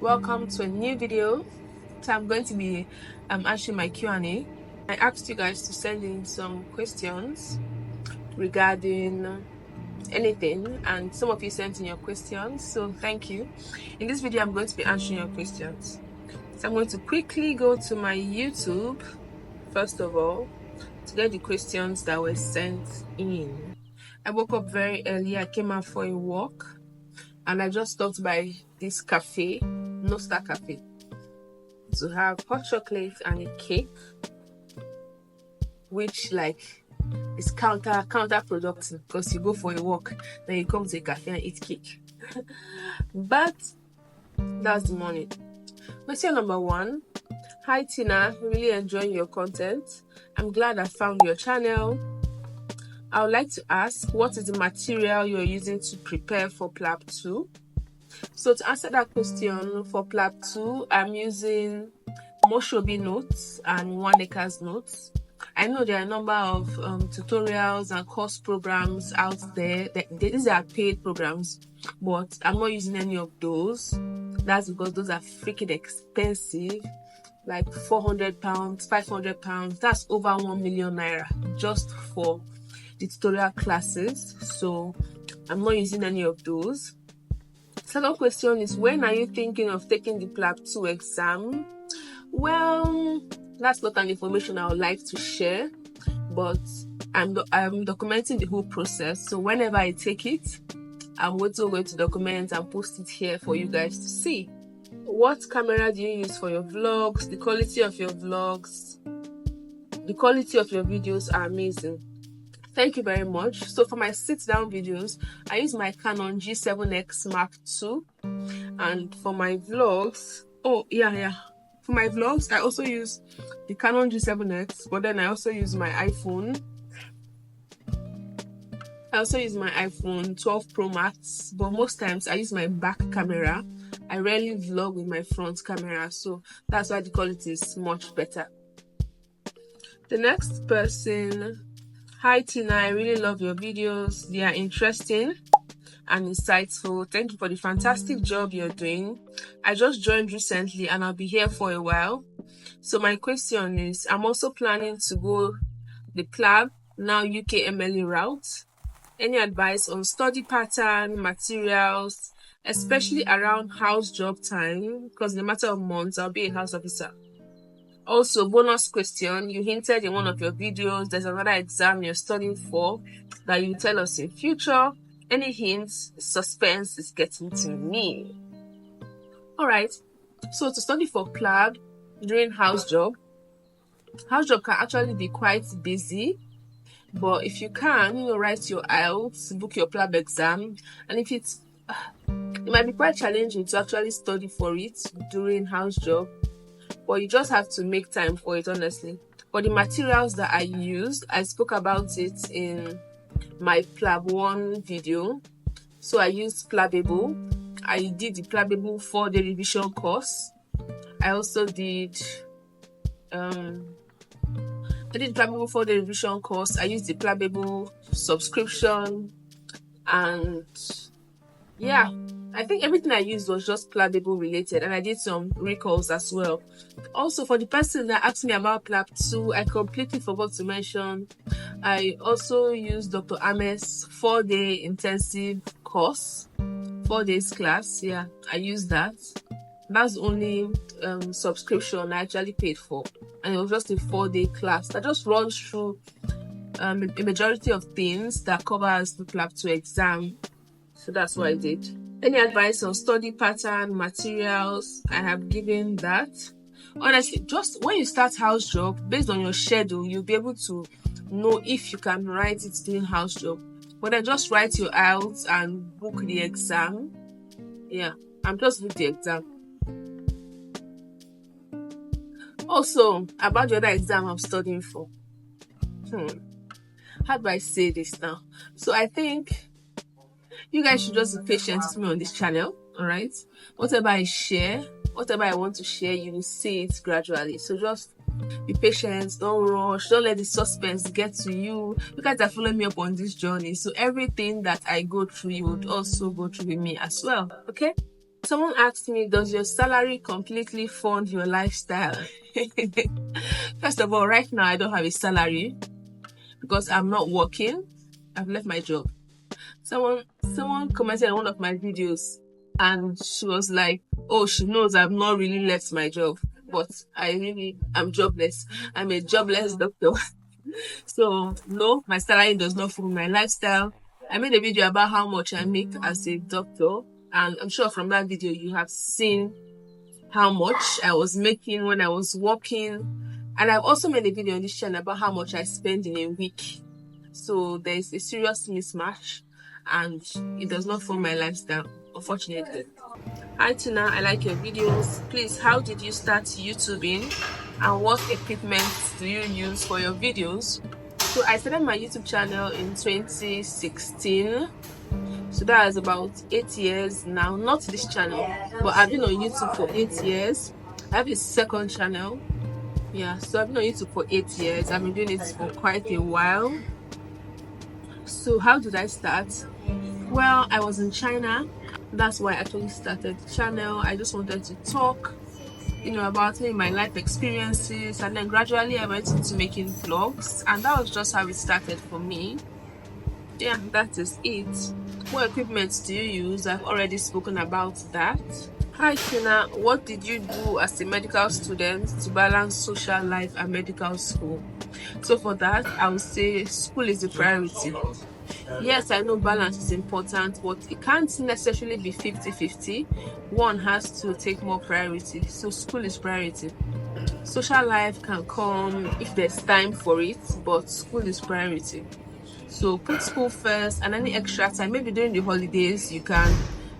Welcome to a new video. So I'm going to be answering my Q&A. I asked you guys to send in some questions regarding anything, and some of you sent in your questions, so thank you. In this video I'm going to be answering your questions. So I'm going to quickly go to my YouTube first of all to get the questions that were sent in. I woke up very early. I came out for a walk and I just stopped by this cafe, No Star Cafe, to have hot chocolate and a cake, which is counterproductive because you go for a walk, then you come to a cafe and eat cake. But that's the morning. Question number 1. Hi Tina, really enjoying your content. I'm glad I found your channel. I would like to ask, what is the material you're using to prepare for PLAB 2? So to answer that question, for PLAB 2, I'm using Moshobi notes and 1 Acres notes. I know there are a number of tutorials and course programs out there. These are paid programs, but I'm not using any of those. That's because those are freaking expensive, like £400, £500. That's over 1 million naira just for the tutorial classes. So I'm not using any of those. Second question is, when are you thinking of taking the PLAB 2 exam? Well, that's not an information I would like to share, but I'm documenting the whole process. So whenever I take it, I'm also going to document and post it here for you guys to see. What camera do you use for your vlogs? The quality of your vlogs, the quality of your videos are amazing. Thank you very much. So for my sit-down videos, I use my Canon G7X Mark II, and for my vlogs, for my vlogs, I also use the Canon G7X, but then I also use my iPhone. I also use my iPhone 12 Pro Max, but most times I use my back camera. I rarely vlog with my front camera, so that's why the quality is much better. The next person, hi Tina, I really love your videos. They are interesting and insightful. Thank you for the fantastic job you're doing. I just joined recently and I'll be here for a while. So my question is, I'm also planning to go the PLAB, now UKMLE route. Any advice on study pattern, materials, especially around house job time? Because in a matter of months, I'll be a house officer. Also, bonus question, you hinted in one of your videos there's another exam you're studying for that you tell us in future. Any hints? Suspense is getting to me. Alright, so to study for PLAB during house job can actually be quite busy, but if you can, write your IELTS, book your PLAB exam, and if it might be quite challenging to actually study for it during house job, but you just have to make time for it, honestly. For the materials that I used, I spoke about it in my PLAB 1 video. So I used PLABable. I did the PLABable 4-day revision course. I also did PLABable 4-day revision course. I used the PLABable subscription, and yeah, I think everything I used was just PLABable related, and I did some recalls as well. Also, for the person that asked me about PLAB 2, I completely forgot to mention, I also used Dr. Ames 4-day intensive course, 4 days class. Yeah, I used that. That's the only subscription I actually paid for, and it was just a 4-day class that just runs through a majority of things that covers the PLAB 2 exam. So that's what I did. Any advice on study pattern, materials? I have given that. Honestly, just when you start house job, based on your schedule, you'll be able to know if you can write it during house job. But then just write your IELTS and book the exam. Yeah, I'm just booked the exam. Also, about the other exam I'm studying for. How do I say this now? So I think you guys should just be patient with me on this channel, alright? Whatever I share, whatever I want to share, you will see it gradually. So just be patient, don't rush, don't let the suspense get to you. You guys are following me up on this journey, so everything that I go through, you would also go through with me as well, okay? Someone asked me, does your salary completely fund your lifestyle? First of all, right now I don't have a salary because I'm not working. I've left my job. Someone commented on one of my videos and she was like, oh, she knows I've not really left my job, but I'm jobless. I'm a jobless doctor. So no, my salary does not fund my lifestyle. I made a video about how much I make as a doctor, and I'm sure from that video you have seen how much I was making when I was working. And I've also made a video on this channel about how much I spend in a week. So there's a serious mismatch and it does not fund my lifestyle, unfortunately. Hi Tina, I like your videos. Please, how did you start YouTubing and what equipment do you use for your videos? So I started my YouTube channel in 2016. So that is about 8 years now. Not this channel, but I've been on YouTube for 8 years. I have a second channel. Yeah, so I've been on YouTube for 8 years. I've been doing it for quite a while. So how did I start? Well, I was in China. That's why I actually started the channel. I just wanted to talk, about my life experiences, and then gradually I went into making vlogs, and that was just how it started for me. Yeah, that is it. What equipment do you use? I've already spoken about that. Hi Tina, what did you do as a medical student to balance social life and medical school? So for that, I would say school is the priority. Yes, I know balance is important, but it can't necessarily be 50-50. One has to take more priority. So school is priority. Social life can come if there's time for it, but school is priority. So put school first, and any extra time, maybe during the holidays, you can,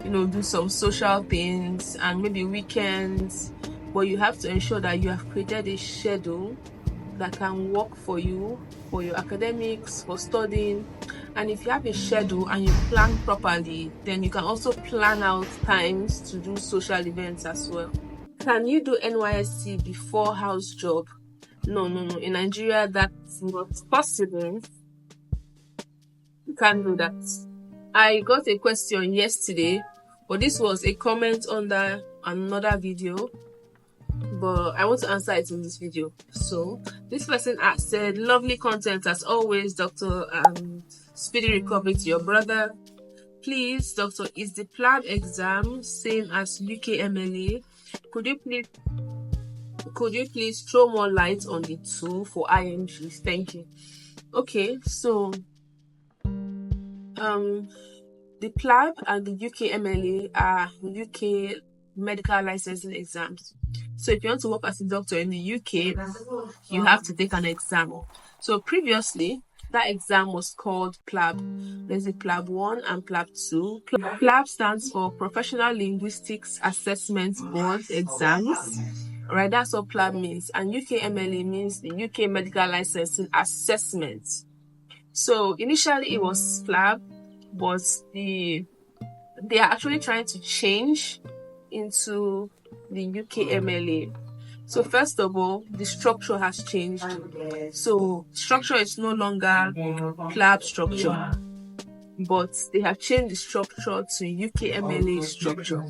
do some social things and maybe weekends, but you have to ensure that you have created a schedule that can work for you, for your academics, for studying. And if you have a schedule and you plan properly, then you can also plan out times to do social events as well. Can you do NYSC before house job? No. In Nigeria, that's not possible. You can't do that. I got a question yesterday, but this was a comment under another video, but I want to answer it in this video. So this person said, lovely content as always, doctor, and speedy recovery to your brother. Please, doctor, is the PLAB exam same as UKMLA? Could you please throw more light on the two for IMGs? Thank you. Okay, so the PLAB and the UKMLA are UK medical licensing exams. So if you want to work as a doctor in the UK, you have to take an exam. So previously, that exam was called PLAB. There's a PLAB 1 and PLAB 2. PLAB stands for Professional Linguistics Assessment Board Exams. Right, that's what PLAB means. And UKMLA means the UK Medical Licensing Assessment. So initially it was PLAB, but they are actually trying to change into the UKMLA. So first of all, the structure has changed. So structure is no longer PLAB structure, but they have changed the structure to UKMLA structure.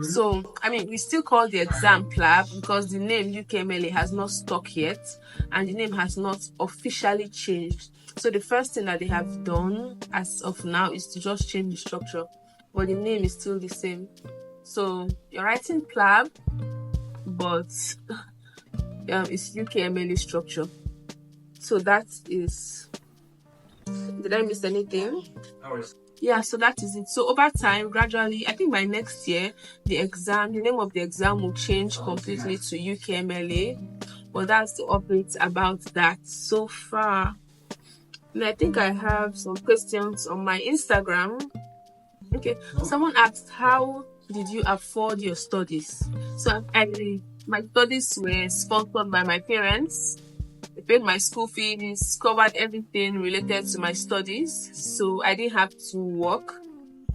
So we still call the exam PLAB because the name UKMLA has not stuck yet and the name has not officially changed. So the first thing that they have done as of now is to just change the structure, but the name is still the same. So you're writing PLAB, but it's UKMLA structure. So that is. Did I miss anything? Yeah, so that is it. So over time, gradually, I think by next year, the name of the exam will change completely to UKMLA. But that's the update about that so far. And I think I have some questions on my Instagram. Okay, someone asked, how did you afford your studies? So my studies were sponsored by my parents. They paid my school fees, covered everything related to my studies. So I didn't have to work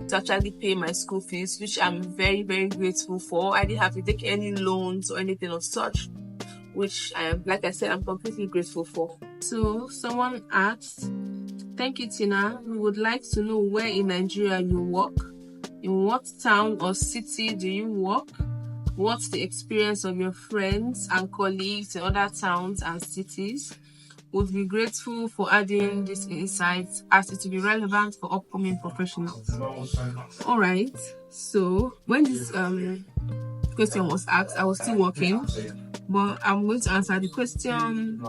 to actually pay my school fees, which I'm very, very grateful for. I didn't have to take any loans or anything of such, which like I said, I'm completely grateful for. So someone asked, thank you, Tina. We would like to know where in Nigeria you work. In what town or city do you work? What's the experience of your friends and colleagues in other towns and cities? Would be grateful for adding these insights as it will be relevant for upcoming professionals. All right, so when this question was asked, I was still working, but I'm going to answer the question.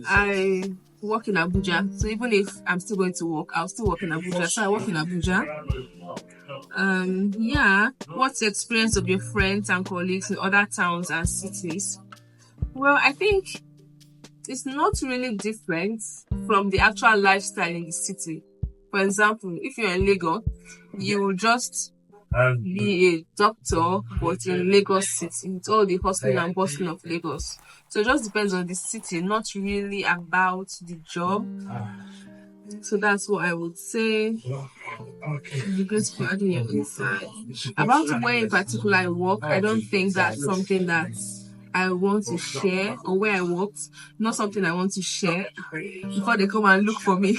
I work in Abuja, so even if I'm still going to work, I'll still work in Abuja. So I work in Abuja. Yeah, what's the experience of your friends and colleagues in other towns and cities? Well, I think it's not really different from the actual lifestyle in the city. For example, if you're in Lagos, you will just be a doctor, but in Lagos City, it's all the hustling and bustling of Lagos. So it just depends on the city, not really about the job. So that's what I would say. Be grateful for adding your insight. About where in particular I work, I don't think that's something that I want to share, or where I worked, not something I want to share before they come and look for me.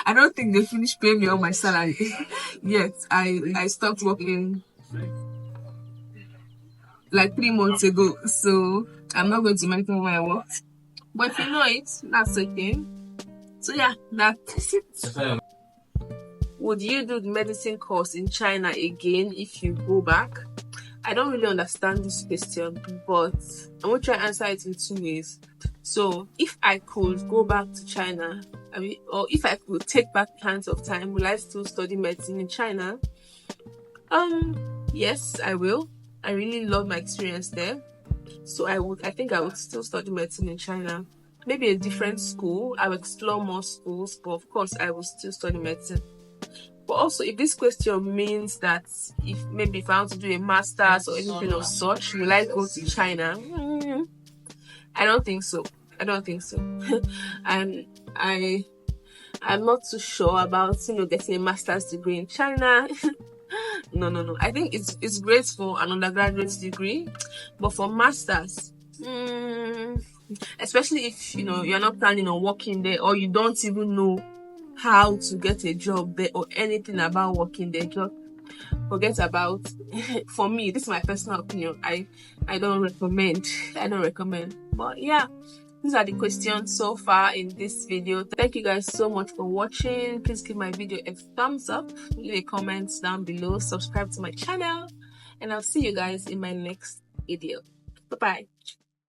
I don't think they finished paying me all my salary yet. I stopped working like 3 months ago, so I'm not going to mention where I worked. But if you know it, that's okay. So yeah, that's it. Would you do the medicine course in China again if you go back? I don't really understand this question, but I'm going to try and answer it in 2 ways. So if I could go back to China, or if I could take back plans of time, will I still study medicine in China? Yes, I will. I really love my experience there. So I think I would still study medicine in China. Maybe a different school. I will explore more schools, but of course I will still study medicine. But also, if this question means that if I want to do a master's or anything of such, will I go to China? I don't think so. And I'm not too sure about getting a master's degree in China. No. I think it's great for an undergraduate degree, but for masters, especially if you're not planning on working there, or you don't even know how to get a job there or anything about working there, just forget about. For me, this is my personal opinion. I don't recommend. But yeah, these are the questions so far in this video. Thank you guys so much for watching. Please give my video a thumbs up, leave a comment down below, subscribe to my channel, and I'll see you guys in my next video. Bye bye.